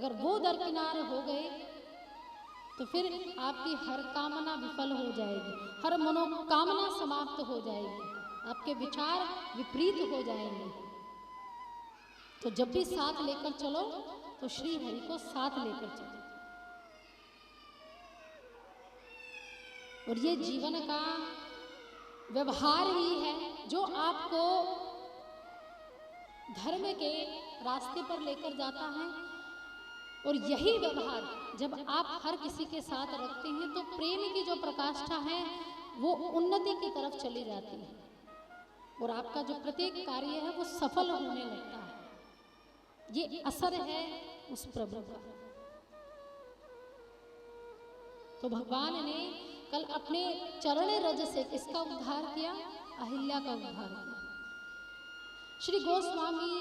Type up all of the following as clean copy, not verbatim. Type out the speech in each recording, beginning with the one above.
अगर वो दरकिनार हो गए तो फिर आपकी हर कामना विफल हो जाएगी, हर मनोकामना समाप्त हो जाएगी, आपके विचार विपरीत हो जाएंगे। तो जब भी साथ लेकर चलो तो श्री हरि को साथ लेकर चलो। और ये जीवन का व्यवहार ही है जो आपको धर्म के रास्ते पर लेकर जाता है। और यही व्यवहार जब आप हर किसी के साथ रखते हैं तो प्रेम की जो प्रकाष्ठा है वो उन्नति की तरफ चली जाती है और आपका जो प्रत्येक कार्य है वो सफल होने लगता है। ये असर है उस प्रभु का। तो भगवान ने कल अपने चरण रज से किसका उद्धार किया? अहिल्या का उद्धार किया। श्री गोस्वामी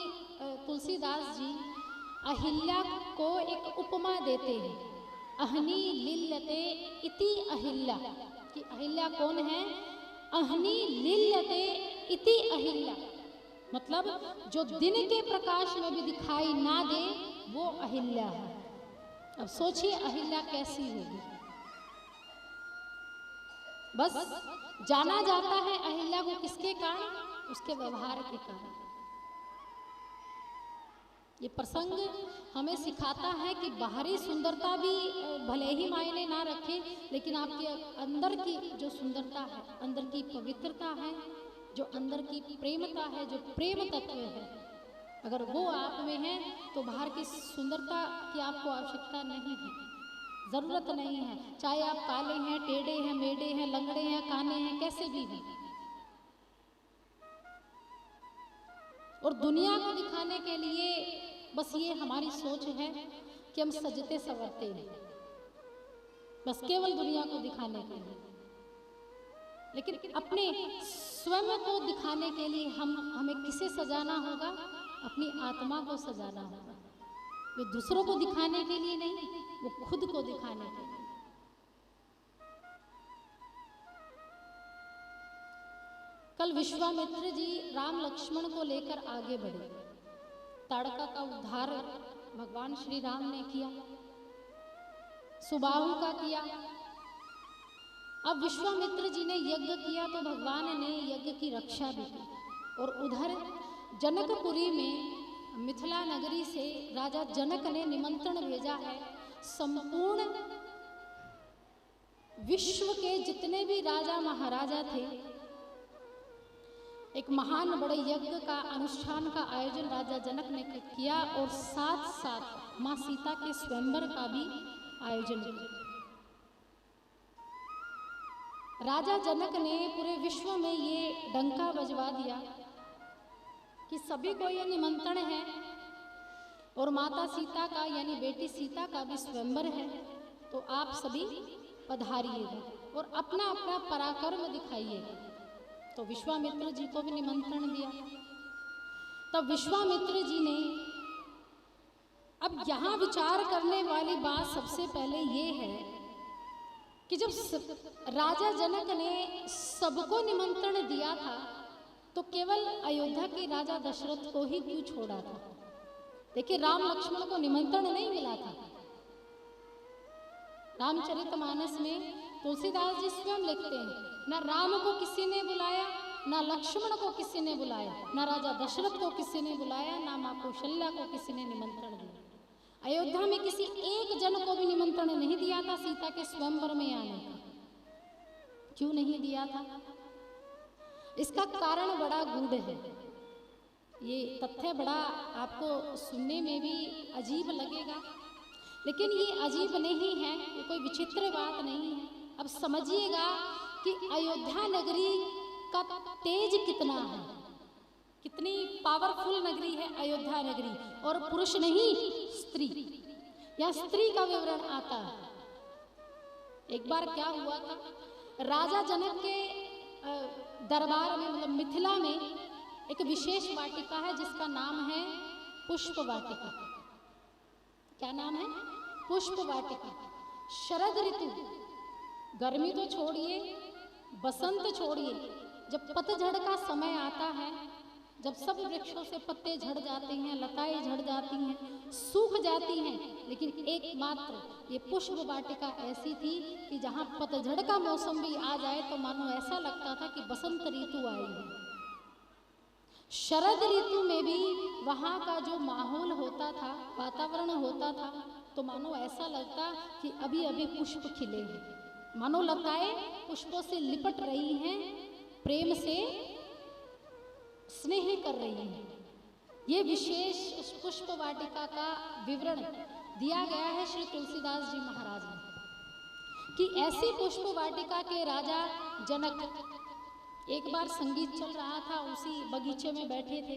तुलसीदास जी अहिल्या को एक उपमा देते हैं, अहनी लील्यते इति अहिल्या, कि अहिल्या कौन है? अहनी लील्यते इति अहिल्या, मतलब जो दिन के प्रकाश में भी दिखाई ना दे वो अहिल्या है। अब सोचिए अहिल्या कैसी होगी। बस जाना जाता है अहिल्या को किसके कारण? उसके व्यवहार के कारण। ये प्रसंग हमें सिखाता है कि बाहरी सुंदरता भी भले ही मायने ना रखे, लेकिन आपके अंदर की जो सुंदरता है, अंदर की पवित्रता है, जो अंदर की प्रेमता है, जो प्रेम तत्व है, अगर वो आप में है तो बाहर की सुंदरता की आपको आवश्यकता नहीं है, जरूरत नहीं है। चाहे आप काले हैं, टेढ़े हैं, मेढ़े हैं, लंगड़े हैं, काने हैं, कैसे भी हैं। और दुनिया को दिखाने के लिए बस ये हमारी सोच है कि हम सजते संवरते हैं, बस केवल दुनिया को दिखाने के लिए। लेकिन अपने स्वयं को दिखाने के लिए हमें किसे सजाना होगा? अपनी आत्मा को सजाना होगा। वो दूसरों को दिखाने के लिए नहीं, वो खुद को दिखाने के लिए। कल विश्वामित्र जी राम लक्ष्मण को लेकर आगे बढ़े। ताड़का का उद्धार भगवान श्री राम ने किया, सुबाहु का किया। अब विश्वामित्र जी ने यज्ञ किया तो भगवान ने यज्ञ की रक्षा भी की। और उधर जनकपुरी में मिथिला नगरी से राजा जनक ने निमंत्रण भेजा है। संपूर्ण विश्व के जितने भी राजा महाराजा थे, एक महान बड़े यज्ञ का अनुष्ठान का आयोजन राजा जनक ने किया और साथ साथ मां सीता के स्वयंवर का भी आयोजन किया। राजा जनक ने पूरे विश्व में ये डंका बजवा दिया कि सभी को ये निमंत्रण है और माता सीता का यानी बेटी सीता का भी स्वयंवर है, तो आप सभी पधारिएगा और अपना अपना पराक्रम दिखाइएगा। तो विश्वामित्र जी को भी निमंत्रण दिया। तब विश्वामित्र जी ने, अब यहाँ विचार करने वाली बात सबसे पहले ये है कि जब राजा जनक ने सबको निमंत्रण दिया था तो केवल अयोध्या के राजा दशरथ को ही क्यों छोड़ा था? देखिए, राम लक्ष्मण को निमंत्रण नहीं मिला था। रामचरितमानस में तुलसीदास जी स्वयं लिखते हैं, न राम को किसी ने बुलाया, न लक्ष्मण को किसी ने बुलाया, न राजा दशरथ को किसी ने बुलाया, न माँ कौशल्या को किसी ने निमंत्रण दिया। अयोध्या में किसी एक जन को भी निमंत्रण नहीं दिया था सीता के स्वयंवर में आने का। क्यों नहीं दिया था? इसका कारण बड़ा गूढ़ है। ये तथ्य बड़ा आपको सुनने में भी अजीब लगेगा, लेकिन ये अजीब नहीं है, ये कोई विचित्र बात नहीं है। अब समझिएगा कि अयोध्या नगरी का तेज कितना है, कितनी पावरफुल नगरी है अयोध्या नगरी। और पुरुष नहीं, स्त्री, या स्त्री का विवरण आता है। एक बार क्या हुआ था, राजा जनक के दरबार में, मतलब मिथिला में, एक विशेष वाटिका है जिसका नाम है पुष्प वाटिका। क्या नाम है? पुष्प वाटिका। शरद ऋतु, गर्मी तो छोड़िए, बसंत छोड़िए, जब पतझड़ का समय आता है, जब सब वृक्षों से पत्ते झड़ जाते हैं, लताएं झड़ जाती हैं, सूख जाती हैं, लेकिन एकमात्र ये पुष्प वाटिका ऐसी थी कि जहाँ पतझड़ का मौसम भी आ जाए तो मानो ऐसा लगता था कि बसंत ऋतु आई है। शरद ऋतु में भी वहाँ का जो माहौल होता था, वातावरण होता था, तो मानो ऐसा लगता कि अभी अभी पुष्प खिले हैं, मानो लताएं पुष्पों से लिपट रही हैं, प्रेम से स्नेह कर रही हैं। ये विशेष उस पुष्प वाटिका का विवरण दिया गया है श्री तुलसीदास जी महाराज ने कि ऐसी पुष्प वाटिका के राजा जनक एक बार संगीत चल रहा था, उसी बगीचे में बैठे थे।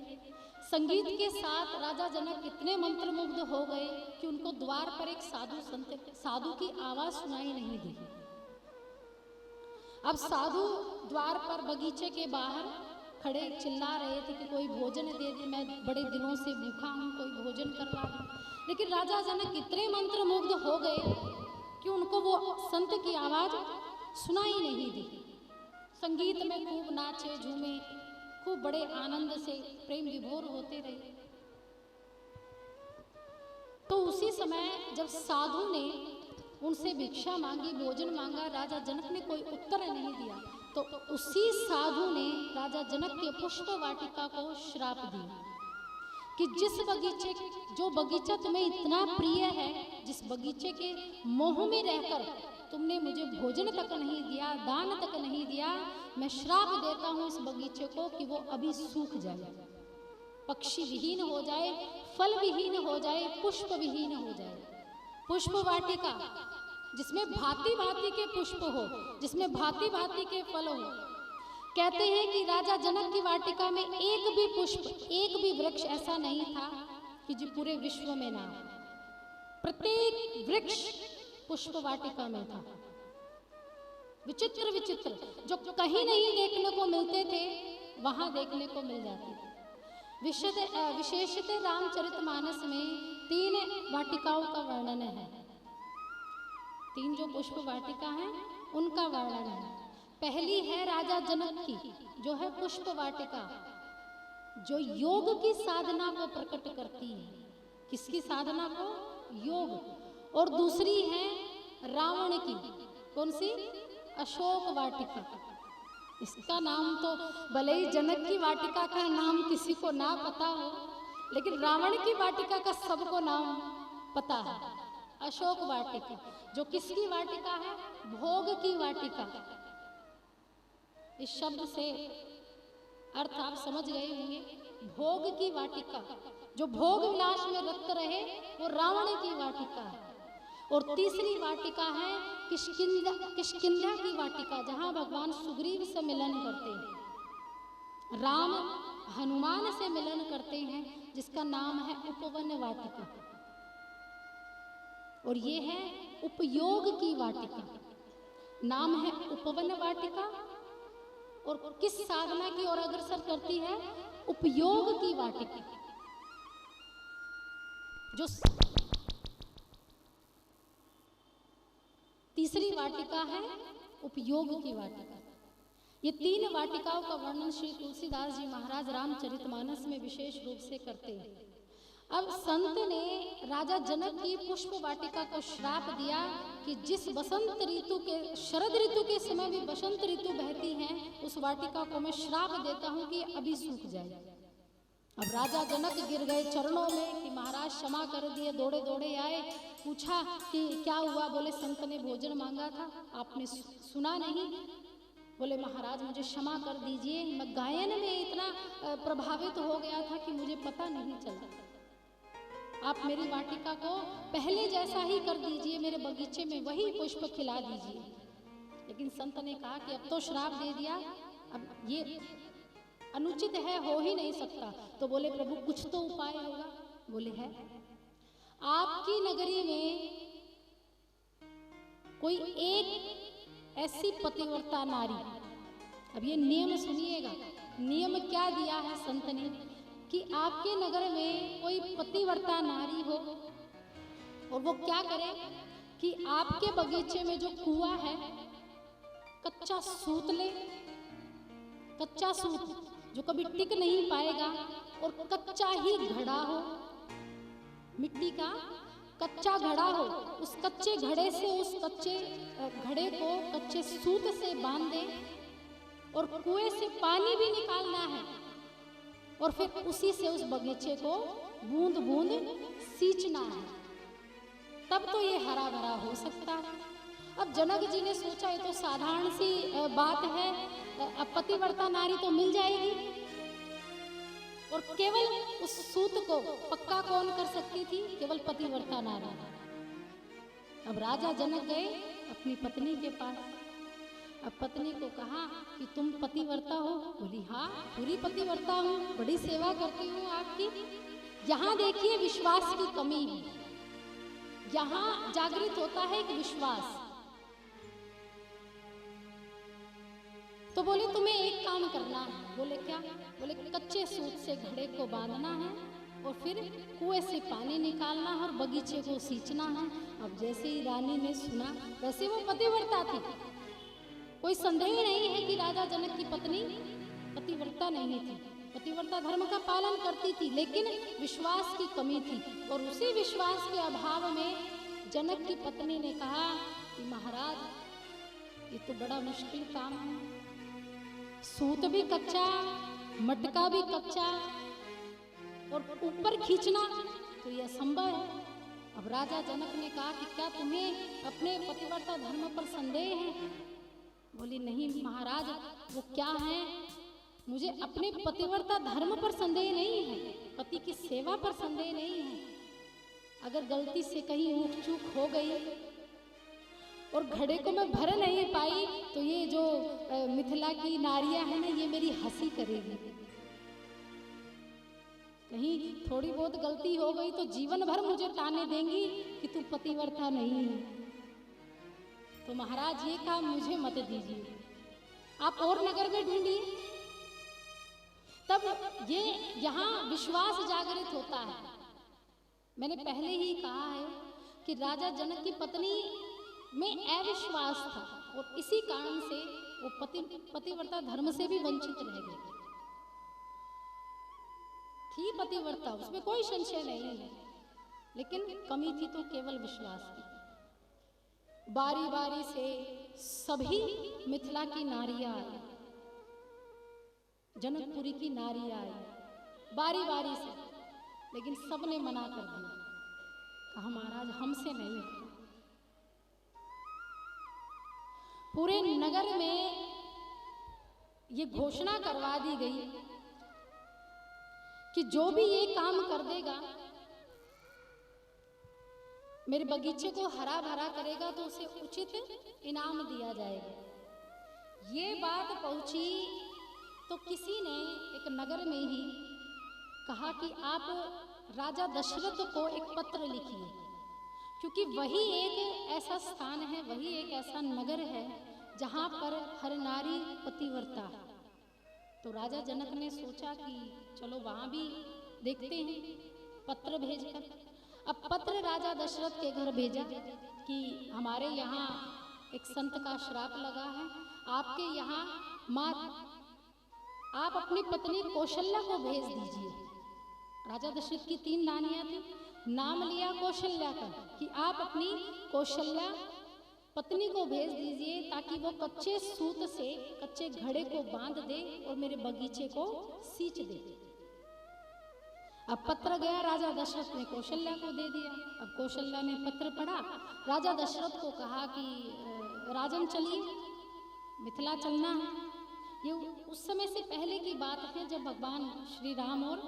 संगीत के साथ राजा जनक इतने मंत्रमुग्ध हो गए कि उनको द्वार पर एक साधु की आवाज सुनाई नहीं दी। अब साधु द्वार पर बगीचे के बाहर खड़े चिल्ला रहे थे कि कोई भोजन दे दे, मैं बड़े दिनों से भूखा हूँ, कोई भोजन करवा दो। लेकिन राजा जनक इतने मंत्रमुग्ध हो गए कि उनको वो संत की आवाज सुनाई नहीं दी। संगीत में खूब नाचे झूमे, खूब बड़े आनंद से प्रेम विभोर होते रहे। तो उसी समय जब साधु ने उनसे भिक्षा मांगी, भोजन मांगा, राजा जनक ने कोई उत्तर नहीं दिया, तो उसी साधु ने राजा जनक के पुष्प वाटिका को श्राप दिया कि जो बगीचा तुम्हें इतना प्रिय है, जिस बगीचे के मोह में रहकर तुमने मुझे भोजन तक नहीं दिया, दान तक नहीं दिया, मैं श्राप देता हूँ इस बगीचे को कि वो अभी सूख जाए, पक्षी विहीन हो जाए, फल विहीन हो जाए, पुष्प विहीन हो जाए। पुष्प वाटिका जिसमें भांति भांति के पुष्प हो, जिसमें भांति भांति के फल हो। कहते हैं कि राजा जनक की वाटिका में एक भी पुष्प, एक भी वृक्ष ऐसा नहीं था कि जो पूरे विश्व में ना हो। प्रत्येक वृक्ष पुष्प वाटिका में था। विचित्र विचित्र जो कहीं नहीं देखने को मिलते थे, वहां देखने को मिल जाते थे। विशेषतः रामचरितमानस में 3 वाटिकाओं का वर्णन है। 3 जो पुष्प वाटिका हैं उनका वर्णन है। पहली है राजा जनक की, जो है पुष्प वाटिका, जो योग की साधना को प्रकट करती है। किसकी साधना को? योग। और दूसरी है रावण की, कौन सी? अशोक वाटिका। इसका नाम तो भले ही जनक की वाटिका का नाम किसी को ना पता हो, लेकिन रावण की वाटिका का सबको नाम पता है, अशोक वाटिका। जो किसकी वाटिका है? भोग की वाटिका। इस शब्द से अर्थ आप समझ गए होंगे। भोग की वाटिका, जो भोग विलास में रत रहे, वो रावण की वाटिका है। और तीसरी वाटिका है किष्किंधा की वाटिका, जहाँ भगवान सुग्रीव से मिलन करते हैं, राम हनुमान से मिलन करते हैं, जिसका नाम है उपवन वाटिका। और ये है उपयोग की वाटिका, नाम है उपवन वाटिका। और किस साधना की ओर अग्रसर करती है? उपयोग की वाटिका। जो तीसरी वाटिका है उपयोग की वाटिका। ये 3 वाटिकाओं का वर्णन श्री तुलसीदास जी महाराज रामचरितमानस में विशेष रूप से करते हैं। अब संत ने राजा जनक की पुष्प वाटिका को श्राप दिया कि जिस बसंत ऋतु के, शरद ऋतु के समय भी बसंत ऋतु बहती है, उस वाटिका को मैं श्राप देता हूँ कि अभी सूख जाए। अब राजा जनक गिर गए चरणों में कि महाराज क्षमा कर दिए। दौड़े दौड़े आए, पूछा कि क्या हुआ? बोले संत ने भोजन मांगा था, आपने सुना नहीं। बोले महाराज मुझे क्षमा कर दीजिए, मैं गायन में इतना प्रभावित हो गया था कि मुझे पता नहीं चला। आप मेरी वाटिका को पहले जैसा ही कर दीजिए, मेरे बगीचे में वही पुष्प खिला दीजिए। लेकिन संत ने कहा कि अब तो श्राप दे दिया, अब ये अनुचित है, हो ही नहीं सकता। तो बोले प्रभु कुछ तो उपाय होगा। बोले है। आपकी नगरी में कोई एक ऐसी पतिव्रता नारी, अब ये नियम सुनिएगा, नियम क्या दिया है संत ने कि आपके नगर में कोई पतिव्रता नारी हो और वो क्या करे कि आपके बगीचे में जो कुआं है, कच्चा सूत ले, कच्चा सूत जो कभी टिक नहीं पाएगा और कच्चा ही घड़ा हो, मिट्टी का कच्चा घड़ा हो, उस कच्चे घड़े से उस कच्चे घड़े को कच्चे सूत से बांध दे और कुएं से पानी भी निकालना है और फिर उसी से उस बगीचे को बूंद बूंद सींचना है, तब तो ये हरा भरा हो सकता है। अब जनक जी ने सोचा ये तो साधारण सी बात है, अब पतिव्रता नारी तो मिल जाएगी और केवल उस सूत को पक्का कौन कर सकती थी? केवल पतिव्रता नारी। अब राजा जनक गए अपनी पत्नी के पास। अब पत्नी को कहा कि तुम पतिव्रता हो? बोली हाँ, पूरी पतिव्रता हूँ, बड़ी सेवा करती हूँ आपकी। यहाँ देखिए विश्वास की कमी है, यहाँ जागृत होता है एक विश्वास। तो बोले तुम्हें एक काम करना है। बोले क्या? बोले कच्चे सूत से घड़े को बांधना है और फिर कुएं से पानी निकालना है और बगीचे को सींचना है। अब जैसे ही रानी ने सुना, वैसे वो पतिव्रता थी, कोई संदेह नहीं है कि राजा जनक की पत्नी पतिव्रता नहीं थी, पतिव्रता धर्म का पालन करती थी, लेकिन विश्वास की कमी थी। और उसी विश्वास के अभाव में जनक की पत्नी ने कहा कि महाराज ये तो बड़ा मुश्किल काम है, सूत भी कच्चा, मटका भी कच्चा और ऊपर खींचना तो यह असंभव है। अब राजा जनक ने कहा कि क्या तुम्हें अपने पतिव्रता धर्म पर संदेह है? बोली नहीं महाराज, वो क्या है? मुझे अपने पतिव्रता धर्म पर संदेह नहीं है, पति की सेवा पर संदेह नहीं है। अगर गलती से कहीं ऊक चूक हो गई और घड़े को मैं भर नहीं पाई तो ये जो मिथिला की नारियां हैं ना, ये मेरी हंसी करेगी। कहीं थोड़ी बहुत गलती हो गई तो जीवन भर मुझे ताने देंगी कि तू पतिव्रता नहीं है। तो महाराज ये काम मुझे मत दीजिए, आप और नगर में ढूंढिए। तब ये यहाँ विश्वास जागृत होता है। मैंने पहले ही कहा है कि राजा जनक की पत्नी में अविश्वास था और इसी कारण से वो पतिव्रता धर्म से भी वंचित रह गई थी। पतिव्रता, उसमें कोई संशय नहीं है, लेकिन कमी थी तो केवल विश्वास की। बारी बारी से सभी मिथिला की नारियां आई, जनकपुरी की नारियां आई बारी बारी से, लेकिन सबने मना कर दिया, कहा महाराज हमसे नहीं होता। पूरे नगर में ये घोषणा करवा दी गई कि जो भी ये काम कर देगा, मेरे बगीचे को हरा भरा करेगा तो उसे उचित इनाम दिया जाएगा। ये बात पहुंची तो किसी ने एक नगर में ही कहा कि आप राजा दशरथ को एक पत्र लिखिए, क्योंकि वही एक ऐसा स्थान है, वही एक ऐसा नगर है जहाँ पर हर नारी पतिव्रता। तो राजा जनक ने सोचा कि चलो वहाँ भी देखते हैं, पत्र भेजकर। अब पत्र राजा दशरथ के घर भेजा कि हमारे यहाँ एक संत का श्राप लगा है, आपके यहाँ माँ, आप अपनी पत्नी कौशल्या को भेज दीजिए। राजा दशरथ की 3 रानियां थी, नाम लिया कौशल्या का कि आप अपनी कौशल्या पत्नी को भेज दीजिए ताकि वो कच्चे सूत से कच्चे घड़े को बांध दे और मेरे बगीचे को सींच दे। अब पत्र गया, राजा दशरथ ने कौशल्या को दे दिया। अब कौशल्या ने पत्र पढ़ा, राजा दशरथ को कहा कि राजन चलिए, मिथिला चलना है। ये उस समय से पहले की बात है जब भगवान श्री राम और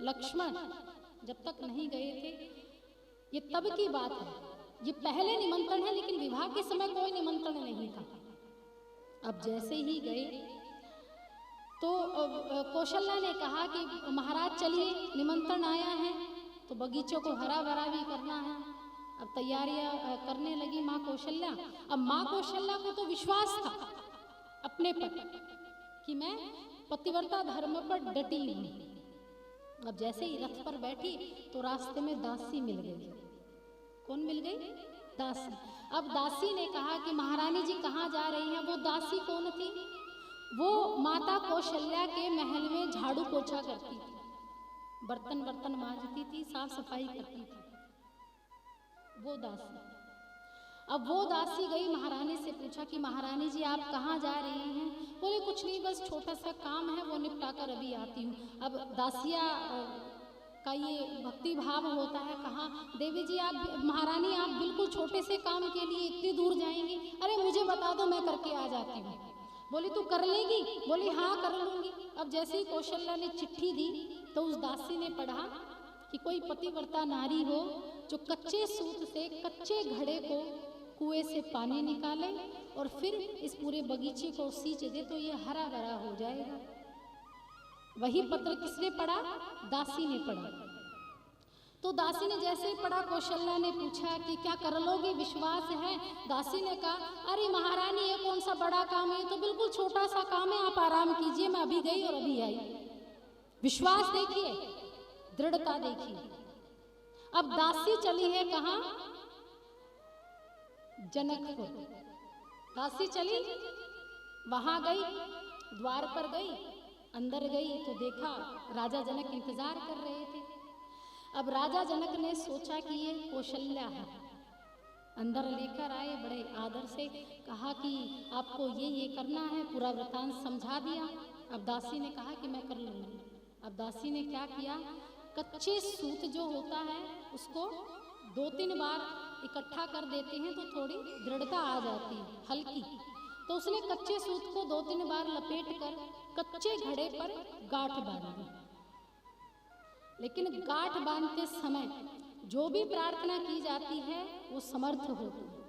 लक्ष्मण जब तक नहीं गए थे, ये तब की बात है। ये पहले निमंत्रण है, लेकिन विवाह के समय कोई निमंत्रण नहीं था। अब जैसे ही गए तो कौशल्या ने कहा कि महाराज चलिए, निमंत्रण आया है तो बगीचों को हरा भरा भी करना है। अब तैयारियां करने लगी माँ कौशल्या। अब माँ कौशल्या को तो विश्वास था अपने पर कि मैं पतिव्रता धर्म पर डटी हूँ। अब जैसे ही रथ पर बैठी तो रास्ते में दासी मिल गई। कौन मिल गई? दासी। अब दासी ने कहा कि महारानी जी कहाँ जा रही हैं? वो दासी कौन थी? वो माता कौशल्या के महल में झाड़ू पोछा करती थी, बर्तन बर्तन मांजती थी, साफ सफाई करती थी वो दासी। अब वो दासी गई महारानी से पूछा कि महारानी जी आप कहाँ जा रही हैं? बोले कुछ नहीं, बस छोटा सा काम है वो निपटा कर अभी आती हूँ। अब दासिया का ये भक्ति भाव होता है, कहाँ देवी जी आप, महारानी आप बिल्कुल छोटे से काम के लिए इतनी दूर जाएंगी? अरे मुझे बता दो मैं करके आ जाती हूँ। बोली तू कर लेगी? बोली हाँ कर लूँगी। अब जैसे ही कौशल्या ने चिट्ठी दी तो उस दासी ने पढ़ा कि कोई पतिव्रता नारी हो जो कच्चे सूत से कच्चे घड़े को कुएं से पानी निकाले और फिर इस पूरे बगीचे को सींच दे तो ये हरा भरा हो जाएगा। वही पत्र किसने पढ़ा? दासी ने पढ़ा। तो दासी ने जैसे ही पढ़ा, कौशल्या ने पूछा कि क्या कर लोगी, विश्वास है? दासी ने कहा अरे महारानी ये कौन सा बड़ा काम है, तो बिल्कुल छोटा सा काम है, आप आराम कीजिए, मैं अभी गई और अभी आई। विश्वास देखिए, दृढ़ता देखिए। अब दासी चली है कहाँ? जनकपुर। दासी चली, वहां गई, द्वार पर गई, अंदर गई तो देखा राजा जनक इंतजार कर रहे थे। अब राजा जनक ने सोचा कि ये कौशल्या है, अंदर लेकर आए, बड़े आदर से कहा कि आपको ये करना है, पूरा वृतांत समझा दिया। अब दासी ने कहा कि मैं कर लूँगी। अब दासी ने क्या किया, कच्चे सूत जो होता है उसको 2-3 बार इकट्ठा कर देते हैं तो थोड़ी दृढ़ता आ जाती है, हल्की। तो उसने कच्चे सूत को 2-3 बार लपेट कर कच्चे घड़े पर गांठ बांध दी। लेकिन गांठ बांधते समय जो भी प्रार्थना की जाती है वो समर्थ होती है।